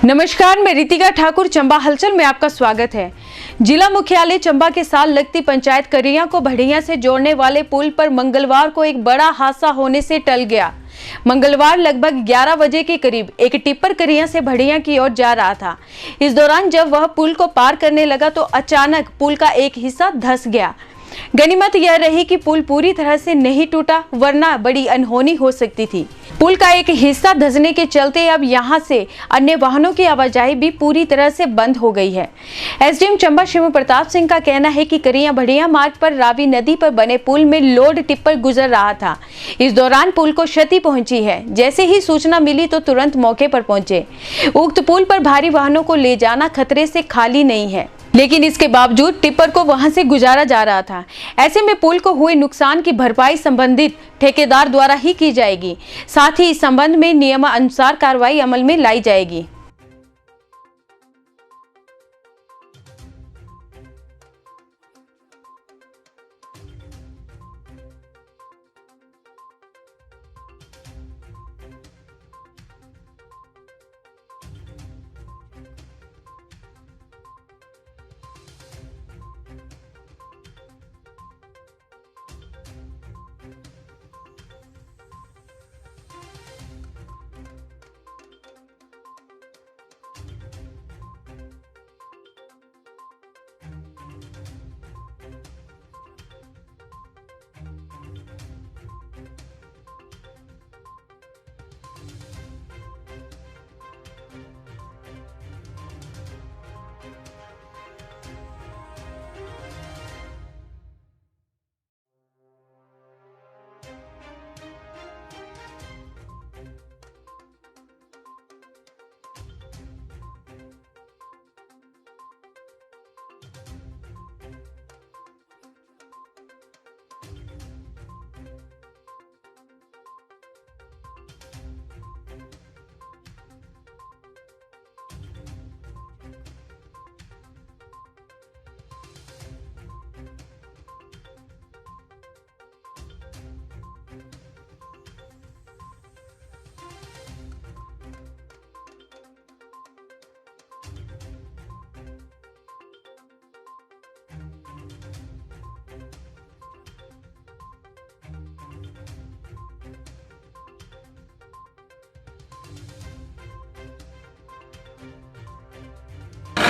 नमस्कार, मैं रितिका ठाकुर। चंबा हलचल में आपका स्वागत है। जिला मुख्यालय चंबा के साथ लगती पंचायत करिया को बढ़िया से जोड़ने वाले पुल पर मंगलवार को एक बड़ा हादसा होने से टल गया। मंगलवार लगभग 11 बजे के करीब एक टिप्पर करिया से बढ़िया की ओर जा रहा था। इस दौरान जब वह पुल को पार करने लगा तो अचानक पुल का एक हिस्सा धंस गया। गनीमत यह रही कि पुल पूरी तरह से नहीं टूटा, वरना बड़ी अनहोनी हो सकती थी। पुल का एक हिस्सा धंसने के चलते अब यहां से अन्य वाहनों की आवाजाही भी पूरी तरह से बंद हो गई है। एसडीएम चंबा शिव प्रताप सिंह का कहना है कि करिया बढ़िया मार्ग पर रावी नदी पर बने पुल में लोड टिप्पर गुजर रहा था। इस दौरान पुल को क्षति पहुंची है। जैसे ही सूचना मिली तो तुरंत मौके पर पहुंचे। उक्त पुल पर भारी वाहनों को ले जाना खतरे से खाली नहीं है, लेकिन इसके बावजूद टिप्पर को वहां से गुजारा जा रहा था। ऐसे में पुल को हुए नुकसान की भरपाई संबंधित ठेकेदार द्वारा ही की जाएगी। साथ ही इस संबंध में नियमानुसार कार्रवाई अमल में लाई जाएगी।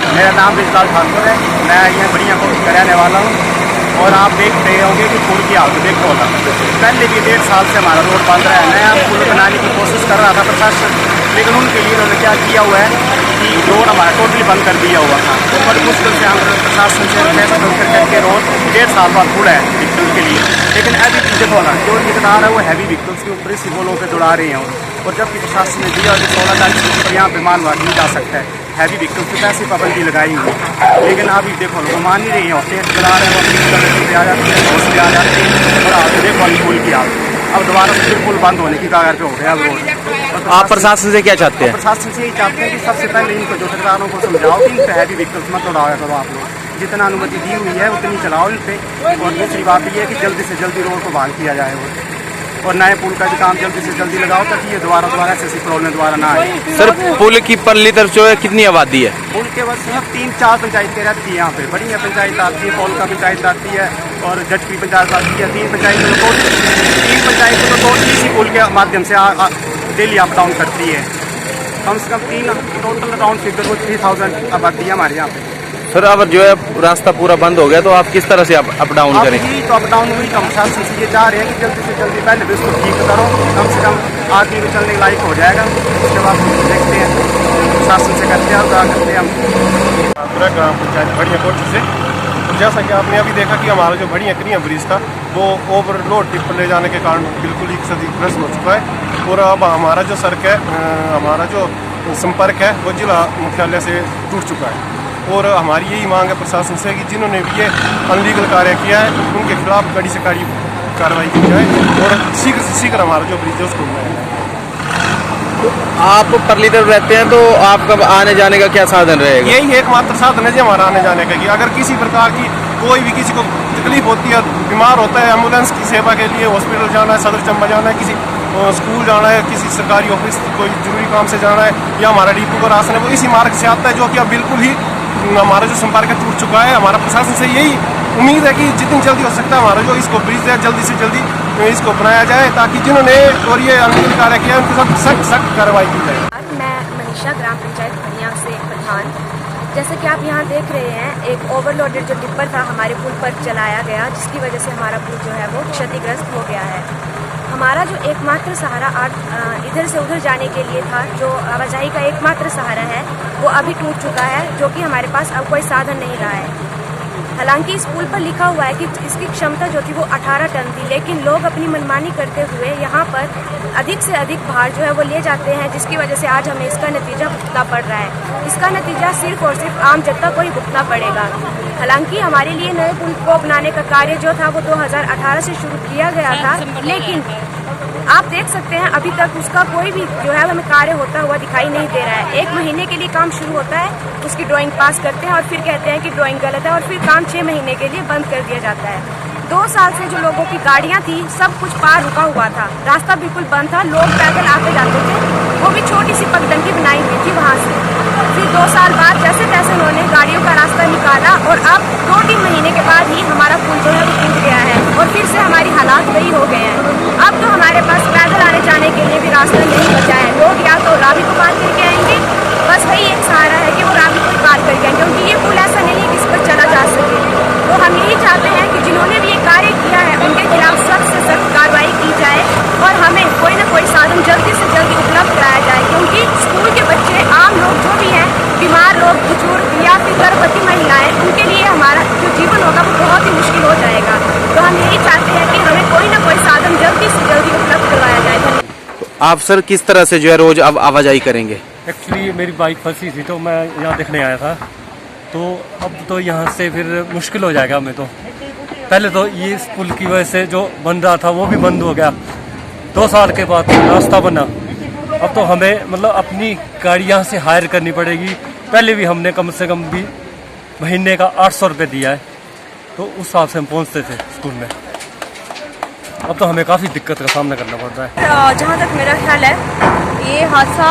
मेरा नाम विशाल ठाकुर है। मैं यहाँ बढ़िया कोशिश का रहने वाला हूँ और आप देख रहे होंगे कि पुल की हालत देखो होगा। पहले भी 1.5 साल से हमारा रोड बंद रहा है। नया पुल बनाने की कोशिश कर रहा था प्रशासन, लेकिन उनके लिए उन्होंने क्या किया हुआ है कि रोड हमारा टोटली बंद कर दिया हुआ था। तो बड़ी मुश्किल से हम प्रशासन से फैसला करके रोड 1.5 साल बाद खुला है व्हीकल के लिए। लेकिन अभी देखो ना, जो ठेकेदार है वो हैवी व्हीकल्स के ऊपर इसी पुलों पर दौड़ा रहे हैं। और जबकि प्रशासन ने दिया 16 तारीख पर यहाँ पर मानवाद नहीं जा सकता है, हैवी व्हीकल्स पे पैसे पाबंदी लगाई हुई है। लेकिन अभी देखो लोग मान ही रही हैं और तेज चला रहे हैं, पे आ जाते हैं, हौस पे आ जाते हैं और आगे देखो पुल की हालत अब दोबारा से पुल बंद होने की कगार पे हो गया अब रोड। आप प्रशासन से क्या चाहते हैं? प्रशासन से यही चाहते हैं कि सबसे पहले इनको जो ठेकेदारों को समझाओ कि इन पे हैवी व्हीकल्स मत उड़ाया करो। आप लोग जितना अनुमति दी हुई है उतनी चलाओ इन पे। और दूसरी बात ये है कि जल्दी से जल्दी रोड को बहाल किया जाए और नए पुल का भी काम जल्दी से जल्दी लगाओ ताकि ये दोबारा ऐसी प्रॉब्लम दोबारा ना आए। सर, पुल की परली तरफ जो है कितनी आबादी है? पुल के बस यहाँ 3-4 पंचायतें रहती है। यहाँ पे बढ़िया पंचायत आती है, पौल का पंचायत आती है और जटपी पंचायत आती है। 3 पंचायतें तो टोटली इसी पुल के माध्यम से डेली अप डाउन करती है। कम से कम 3 टोटल अराउंड फिगर को 3000 आबादी है हमारे यहाँ पे। सर, अब जो है रास्ता पूरा बंद हो गया तो आप किस तरह से अप डाउन करेंगे? तो अप डाउन हुई कम प्रशासन से ये चाह रहे हैं कि जल्दी से जल्दी पहले भी इसको ठीक करो, कम से कम आदमी में चलने लायक हो जाएगा। उसके बाद देखते हैं प्रशासन से करते हैं और करते हैं हम पूरा ग्राम पंचायत बढ़िया कोशिश से। तो जैसा कि आपने अभी देखा कि हमारा जो बढ़िया करिया ब्रिज था वो ओवरलोड टिप्पर ले जाने के कारण बिल्कुल ही क्षतिग्रस्त हो चुका है। और अब हमारा जो सड़क है, हमारा जो संपर्क है वो जिला मुख्यालय से टूट चुका है। और हमारी यही मांग है प्रशासन से कि जिन्होंने भी ये अनलीगल कार्य किया है उनके खिलाफ कड़ी से कड़ी कार्रवाई की जाए और शीघ्र से शीघ्र हमारा जो ब्रिज है उसको बनाया जाए। तो आप परली तरफ रहते हैं तो आपका आने जाने का क्या साधन रहेगा? यही एकमात्र साधन है जी हमारा आने जाने का। कि अगर किसी प्रकार की कोई भी किसी को तकलीफ होती है, बीमार होता है, एम्बुलेंस की सेवा के लिए हॉस्पिटल जाना है, सदर चंबा जाना है, किसी स्कूल जाना है, किसी सरकारी ऑफिस कोई जरूरी काम से जाना है, या हमारा डिपो का राशन है वो इसी मार्ग से आता है, जो कि अब बिल्कुल ही हमारा जो संपर्क टूट चुका है। हमारा प्रशासन से यही उम्मीद है कि जितनी जल्दी हो सकता है हमारा जो इसको ब्रिज है जल्दी से जल्दी इसको बनाया जाए, ताकि जिन्होंने और ये अनदेखी कार्य किया उनके साथ सख्त कार्रवाई की जाए। मैं मनीषा, ग्राम पंचायत खनिया से प्रधान। जैसे कि आप यहाँ देख रहे हैं, एक ओवरलोडेड जो टिप्पर था हमारे पुल पर चलाया गया, जिसकी वजह से हमारा पुल जो है वो क्षतिग्रस्त हो गया है। हमारा जो एकमात्र सहारा इधर से उधर जाने के लिए था, जो आवाजाही का एकमात्र सहारा है, वो अभी टूट चुका है, जो कि हमारे पास अब कोई साधन नहीं रहा है। हालांकि इस पुल पर लिखा हुआ है कि इसकी क्षमता जो थी वो 18 टन थी, लेकिन लोग अपनी मनमानी करते हुए यहाँ पर अधिक से अधिक भार जो है वो ले जाते हैं, जिसकी वजह से आज हमें इसका नतीजा भुगतना पड़ रहा है। इसका नतीजा सिर्फ और सिर्फ आम जनता को ही भुगतना पड़ेगा। हालांकि हमारे लिए नए पुल को बनाने का कार्य जो था वो 2018 से शुरू किया गया था, लेकिन आप देख सकते हैं अभी तक उसका कोई भी जो है हमें कार्य होता हुआ दिखाई नहीं दे रहा है। 1 महीने के लिए काम शुरू होता है, उसकी ड्राइंग पास करते हैं और फिर कहते हैं कि ड्राइंग गलत है, और फिर काम 6 महीने के लिए बंद कर दिया जाता है। 2 साल से जो लोगों की गाड़ियां थी सब कुछ पार रुका हुआ था, रास्ता बिल्कुल बंद था, लोग पैदल आते जाते थे, वो भी छोटी सी पगडंडी बनाई हुई थी वहाँ से। फिर 2 साल बाद जैसे तैसे उन्होंने गाड़ियों का रास्ता निकाला, और अब 2-3 महीने के बाद ही हमारा पुल जो है वो टूट गया है, और फिर से हमारी हालात वही हो गए हैं। अब तो हमारे पास पैदल आने जाने के लिए भी रास्ता नहीं बचा है। लोग या तो रावी को पार करके आएंगे, बस वही एक सहारा है कि वो रावी को पार करके आएंगे, क्योंकि ये पुल ऐसा नहीं है कि इस पर चला जा सके। तो हम यही चाहते हैं कि जिन्होंने भी ये कार्य किया है उनके खिलाफ सख्त से सख्त कार्रवाई की जाए, और हमें कोई ना कोई साधन जल्दी से जल्दी उपलब्ध कराया जाए, क्योंकि स्कूल के बच्चे, आम लोग जो भी हैं, बीमार लोग, बुजुर्ग या फिर गर्भवती महिलाएं, उनके लिए हमारा जो जीवन होगा वो बहुत ही मुश्किल हो जाएगा। तो हम यही चाहते हैं कि हमें कोई ना कोई साधन जल्दी से जल्दी उपलब्ध करवाया जाए। आप सर किस तरह से जो है रोज अब आवाजाही करेंगे? एक्चुअली मेरी बाइक फंसी थी, तो मैं यहाँ देखने आया था, तो अब तो यहाँ से फिर मुश्किल हो जाएगा हमें। तो पहले तो ये इस पुल की वजह से जो बन रहा था वो भी बंद हो गया, 2 साल के बाद रास्ता बना। अब तो हमें मतलब अपनी गाड़ी यहाँ से हायर करनी पड़ेगी। पहले भी हमने कम से कम भी महीने का 800 रुपये दिया है, तो उस हिसाब से हम पहुँचते थे स्कूल में। अब तो हमें काफ़ी दिक्कत का सामना करना पड़ रहा है। जहाँ तक मेरा ख्याल है, ये हादसा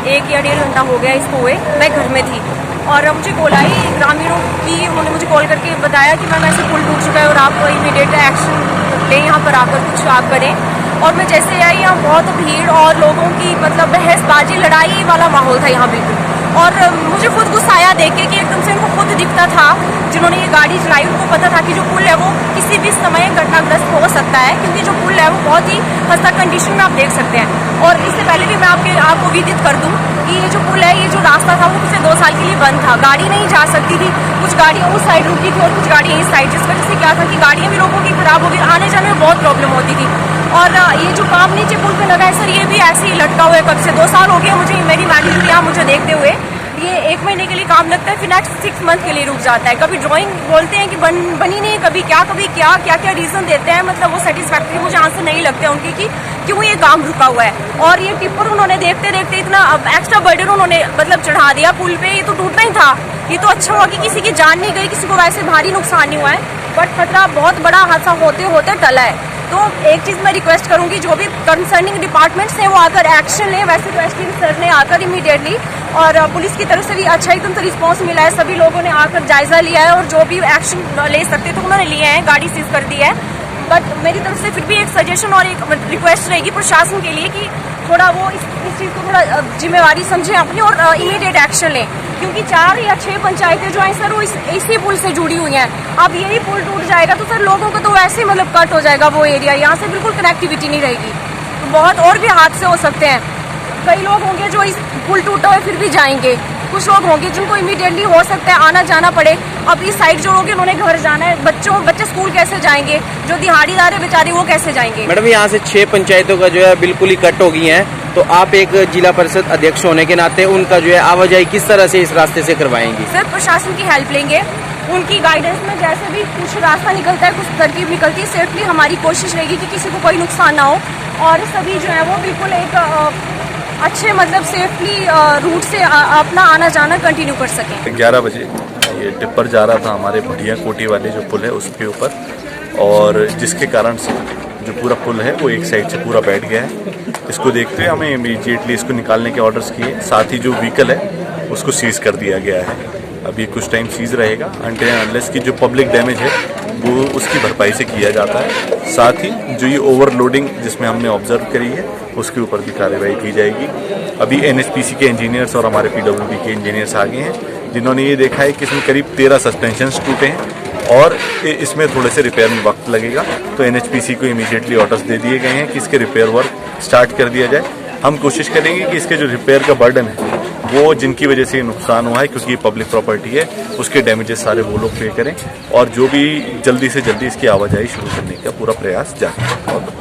1 या 1.5 घंटा हो गया इसको हुए। मैं घर में थी और मुझे कॉल आई ग्रामीणों की, उन्होंने मुझे कॉल करके बताया कि मैम ऐसे पुल टूट चुका है और आप इमीडिएट एक्शन लें, यहाँ पर आकर कुछ आप करें। और मैं जैसे आई, यहाँ बहुत भीड़ और लोगों की मतलब बहसबाजी, लड़ाई वाला माहौल था यहाँ बिल्कुल। और मुझे खुद गुस्सा आया देख के कि एकदम से उनको खुद दिखता था, जिन्होंने ये गाड़ी चलाई उनको पता था कि जो पुल है वो किसी भी समय घटनाग्रस्त हो सकता है, क्योंकि जो पुल है वो बहुत ही खस्ता कंडीशन में आप देख सकते हैं। और इससे पहले भी मैं आपको विदित कर दूं कि ये जो पुल है, ये जो रास्ता था वो पिछले 2 साल के लिए बंद था, गाड़ी नहीं जा सकती थी, कुछ गाड़ियाँ उस साइड रुकी थी और कुछ गाड़ियाँ इस साइड, जिस वजह से क्या था कि गाड़ियाँ भी लोगों की खराब हो गई, आने जाने में बहुत प्रॉब्लम होती थी। और ये जो काम नीचे पुल पे लगा है सर, ये भी ऐसे ही लटका हुआ है कब से, 2 साल हो गया मुझे, मेरी मैनेजर यहाँ मुझे देखते हुए। ये 1 महीने के लिए काम लगता है, फिर नेक्स्ट 6 मंथ के लिए रुक जाता है। कभी ड्राइंग बोलते हैं कि बनी नहीं, कभी क्या रीजन देते हैं, मतलब वो सेटिस्फैक्ट्री मुझे आंसर नहीं लगते उनकी कि क्यों ये काम रुका हुआ है। और ये टिप्पर उन्होंने देखते देखते इतना एक्स्ट्रा बर्डन उन्होंने मतलब चढ़ा दिया पुल पे, ये तो टूटना ही था। ये तो अच्छा हुआ कि किसी की जान नहीं गई, किसी को वैसे भारी नुकसान नहीं हुआ है, बट खतरा बहुत बड़ा हादसा होते होते टला है। तो एक चीज़ मैं रिक्वेस्ट करूंगी, जो भी कंसर्निंग डिपार्टमेंट्स हैं वो आकर एक्शन लें। वैसे तो एसडीएम सर ने आकर इमीडिएटली, और पुलिस की तरफ से भी अच्छा एकदम से रिस्पांस मिला है, सभी लोगों ने आकर जायजा लिया है और जो भी एक्शन ले सकते थे उन्होंने लिए हैं, गाड़ी सीज कर दी है। बट मेरी तरफ से फिर भी एक सजेशन और एक रिक्वेस्ट रहेगी प्रशासन के लिए कि थोड़ा वो इस चीज़ को थोड़ा जिम्मेवारी समझें अपनी और इमीडिएट एक्शन लें, क्योंकि 4 या 6 पंचायतें जो हैं सर वो इसी पुल से जुड़ी हुई हैं। अब यही पुल टूट जाएगा तो सर लोगों को तो वैसे ही मतलब कट हो जाएगा वो एरिया, यहाँ से बिल्कुल कनेक्टिविटी नहीं रहेगी। तो बहुत और भी हादसे हो सकते हैं। कई लोग होंगे जो इस पुल टूटा हुआ फिर भी जाएंगे, कुछ लोग होंगे जिनको इमीडिएटली हो सकता है आना जाना पड़े। अब इस साइड जो होंगे उन्होंने घर जाना है, बच्चे स्कूल कैसे जाएंगे, जो दिहाड़ीदार है बेचारे वो कैसे जाएंगे। मैडम यहाँ से 6 पंचायतों का जो है बिल्कुल ही कट हो गई है, तो आप एक जिला परिषद अध्यक्ष होने के नाते उनका जो है आवाजाही किस तरह से इस रास्ते से करवाएंगी? सर प्रशासन की हेल्प लेंगे, उनकी गाइडेंस में जैसे भी कुछ रास्ता निकलता है, कुछ तरकीब निकलती है, सेफली हमारी कोशिश रहेगी कि किसी को कोई नुकसान ना हो और सभी जो है वो बिल्कुल एक अच्छे मतलब सेफली रूट से अपना आना जाना कंटिन्यू कर सकें। 11 बजे ये टिप्पर जा रहा था हमारे भटिया कोटी वाले जो पुल है उसके ऊपर, और जिसके कारण से जो पूरा पुल है वो एक साइड से पूरा बैठ गया है। इसको देखते हुए हमें इमीडिएटली इसको निकालने के ऑर्डर्स किए, साथ ही जो व्हीकल है उसको सीज कर दिया गया है। अभी कुछ टाइम सीज रहेगा अनटिल अनलेस की जो पब्लिक डैमेज है वो उसकी भरपाई से किया जाता है। साथ ही जो ये ओवरलोडिंग जिसमें हमने ऑब्जर्व करी है उसके ऊपर भी कार्रवाई की जाएगी। अभी NHPC के इंजीनियर्स और हमारे PWD के इंजीनियर्स आ गए हैं जिन्होंने ये देखा है कि इसमें करीब 13 सस्पेंशंस टूटे हैं और इसमें थोड़े से रिपेयर में वक्त लगेगा। तो NHPC को इमीडिएटली ऑर्डर्स दे दिए गए हैं कि इसके रिपेयर वर्क स्टार्ट कर दिया जाए। हम कोशिश करेंगे कि इसके जो रिपेयर का बर्डन है वो जिनकी वजह से नुकसान हुआ है, क्योंकि ये पब्लिक प्रॉपर्टी है, उसके डैमेजेस सारे वो लोग पे करें और जो भी जल्दी से जल्दी इसकी आवाजाही शुरू करने का पूरा प्रयास जारी है।